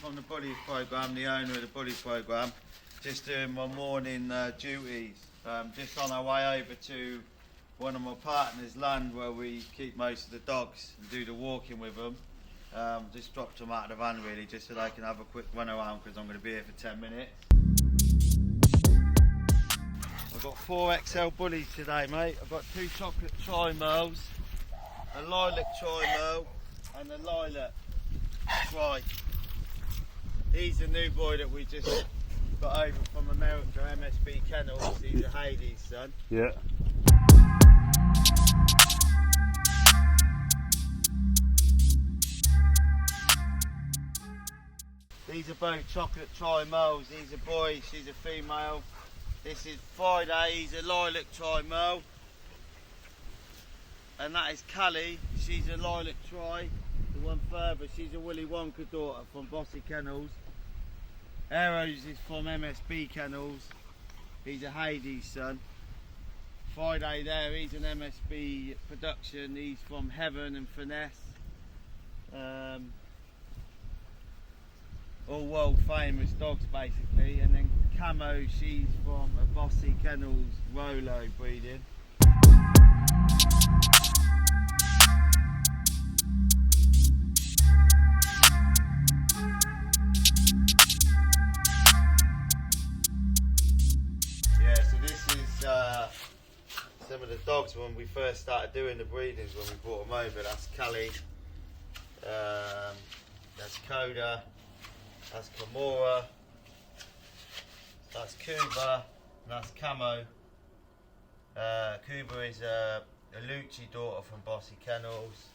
from the bullies programme, the owner of the bullies programme. Just doing my morning duties. Just on our way over to one of my partner's land where we keep most of the dogs and do the walking with them. Just dropped them out of the van really, just so they can have a quick run around because I'm going to be here for 10 minutes. I've got 4 XL bullies today, mate. I've got 2 chocolate tri-merles, a lilac tri-merle and a lilac tri. He's a new boy that we just got over from America, MSB Kennels. He's a Hades son. Yeah. These are both chocolate tri-merles. He's a boy, she's a female. This is Friday, he's a lilac tri-merle. And that is Callie, she's a lilac tri. The one further, she's a Willy Wonka daughter from Bossy Kennels. Arrows is from MSB Kennels. He's a Hades son. Friday there, he's an MSB production. He's from Heaven and Finesse. All world famous dogs basically. And then Camo, she's from a Bossy Kennels Rolo breeding. Yeah, so this is some of the dogs when we first started doing the breedings, when we brought them over. That's Callie, that's Coda, that's Kimura, that's Cuba, and that's Camo. Cuba is a Lucci daughter from Bossy Kennels.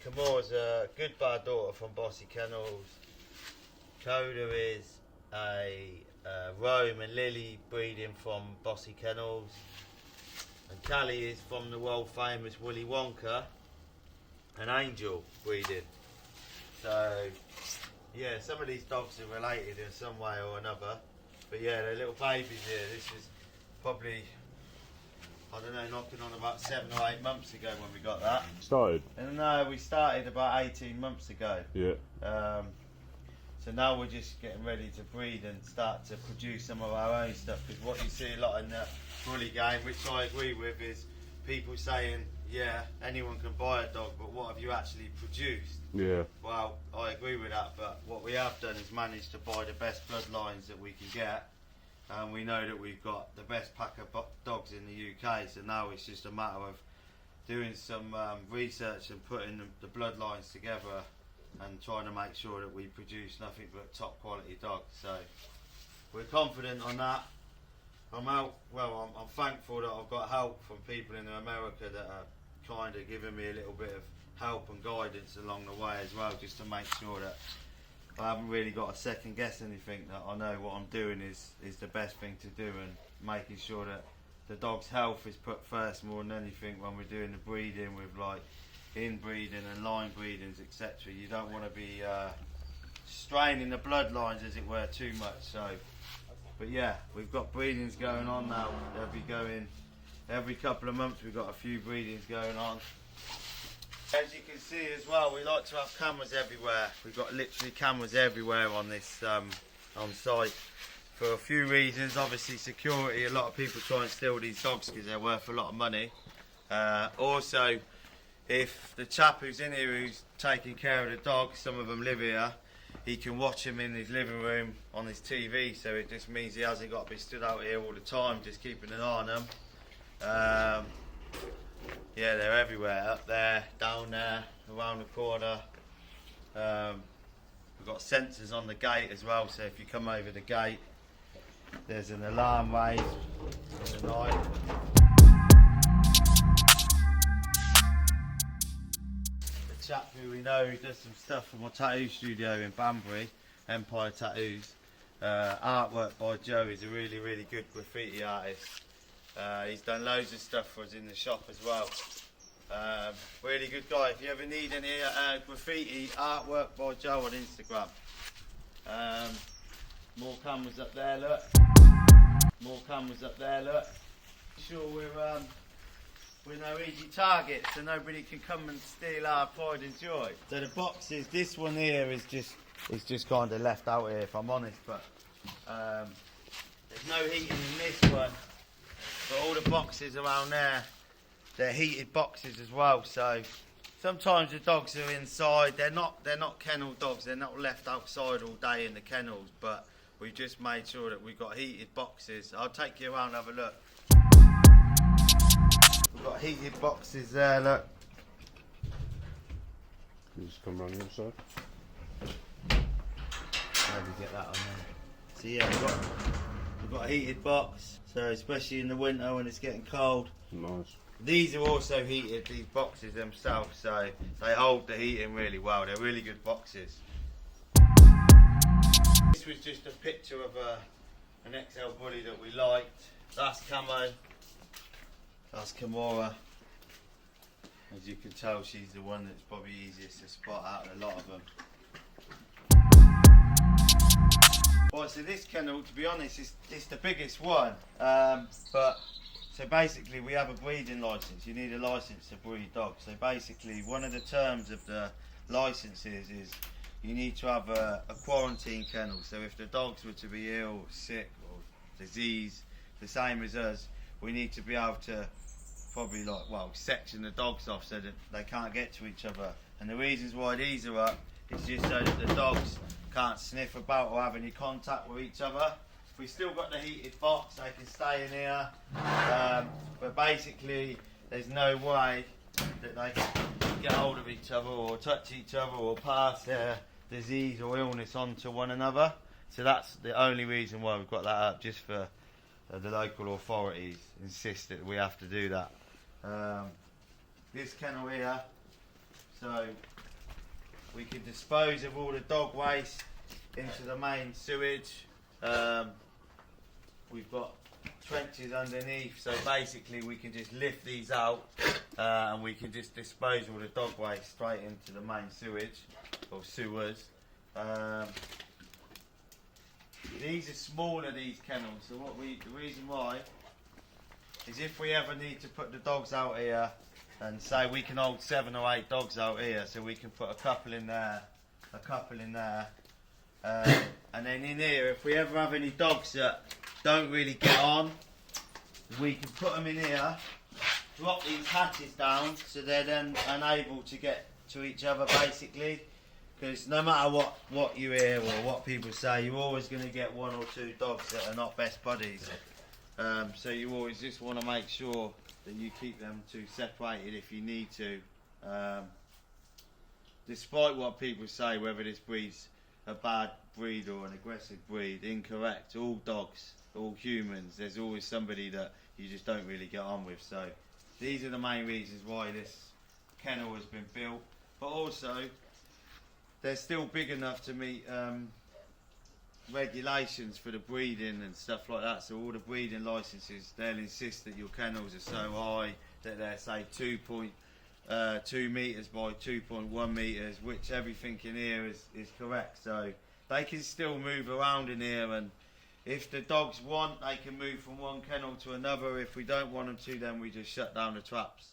Kimura's a Goodbar daughter from Bossy Kennels. Coda is a Rome and Lily breeding from Bossy Kennels. And Callie is from the world famous Willy Wonka and Angel breeding. So yeah, some of these dogs are related in some way or another. But yeah, they're little babies here. This is probably, I don't know, knocking on about 7 or 8 months ago when we got that. Started? And no, we started about 18 months ago. Yeah. So now we're just getting ready to breed and start to produce some of our own stuff. Because what you see a lot in the bully game, which I agree with, is people saying, yeah, anyone can buy a dog, but what have you actually produced? Yeah. Well, I agree with that, but what we have done is managed to buy the best bloodlines that we can get. And we know that we've got the best pack of dogs in the UK, so now it's just a matter of doing some research and putting the bloodlines together and trying to make sure that we produce nothing but top quality dogs. So we're confident on that. I'm thankful that I've got help from people in America that are kind of giving me a little bit of help and guidance along the way as well, just to make sure that I haven't really got to second guess anything, that I know what I'm doing is the best thing to do, and making sure that the dog's health is put first more than anything when we're doing the breeding with like inbreeding and line breedings, etc. You don't want to be straining the bloodlines, as it were, too much. So, but yeah, we've got breedings going on now. They'll be going every couple of months. We've got a few breedings going on. As you can see as well, we like to have cameras everywhere. We've got literally cameras everywhere on this on site for a few reasons. Obviously security. A lot of people try and steal these dogs because they're worth a lot of money. Also, if the chap who's in here who's taking care of the dogs, some of them live here, he can watch them in his living room on his TV, so it just means he hasn't got to be stood out here all the time just keeping an eye on them. Yeah, they're everywhere, up there, down there, around the corner. We've got sensors on the gate as well, so if you come over the gate, there's an alarm raised in the night. The chap who we know who does some stuff for my tattoo studio in Banbury, Empire Tattoos, artwork by Joe. He's a really, really good graffiti artist. He's done loads of stuff for us in the shop as well. Really good guy. If you ever need any graffiti artwork by Joe on Instagram. More cameras up there, look. More cameras up there, look. Sure, we're we're no easy targets, so nobody can come and steal our pride and joy. So the boxes, this one here is just kind of left out here, if I'm honest, but there's no heating in this one. But all the boxes around there, they're heated boxes as well. So sometimes the dogs are inside. They're not kennel dogs. They're not left outside all day in the kennels. But we just made sure that we've got heated boxes. I'll take you around and have a look. We've got heated boxes there. Look. You just come around the other side. How do we get that on there? So yeah, we've got a heated box. So especially in the winter when it's getting cold. Nice. These are also heated, these boxes themselves, so they hold the heating really well. They're really good boxes. This was just a picture of an XL bully that we liked. That's Camo. That's Kimura. As you can tell, she's the one that's probably easiest to spot out of a lot of them. Well, so this kennel, to be honest, it's the biggest one. So basically, we have a breeding license. You need a license to breed dogs. So basically, one of the terms of the licenses is you need to have a quarantine kennel. So if the dogs were to be ill, sick, or disease, the same as us, we need to be able to probably section the dogs off so that they can't get to each other. And the reasons why these are up is just so that the dogs can't sniff about or have any contact with each other. We've still got the heated box, they can stay in here, but basically there's no way that they can get hold of each other or touch each other or pass their disease or illness on to one another. So that's the only reason why we've got that up, just for the local authorities insist that we have to do that. This kennel here, so we can dispose of all the dog waste into the main sewage. We've got trenches underneath, so basically we can just lift these out and we can just dispose all the dog waste straight into the main sewage or sewers. These are smaller, these kennels, so the reason why is if we ever need to put the dogs out here, and say we can hold 7 or 8 dogs out here, so we can put a couple in there, a couple in there, and then in here, if we ever have any dogs that don't really get on, we can put them in here, drop these hatches down, so they're then unable to get to each other basically, because no matter what you hear or what people say, you're always going to get 1 or 2 dogs that are not best buddies. So you always just want to make sure that you keep them two separated if you need to. Despite what people say, whether this breed's a bad breed or an aggressive breed, incorrect. All dogs, all humans, there's always somebody that you just don't really get on with. So these are the main reasons why this kennel has been built. But also, they're still big enough to meet regulations for the breeding and stuff like that. So all the breeding licenses, they'll insist that your kennels are so high that they're say 2.2 metres by 2.1 metres, which everything in here is correct. So they can still move around in here, and if the dogs want, they can move from one kennel to another. If we don't want them to, then we just shut down the traps.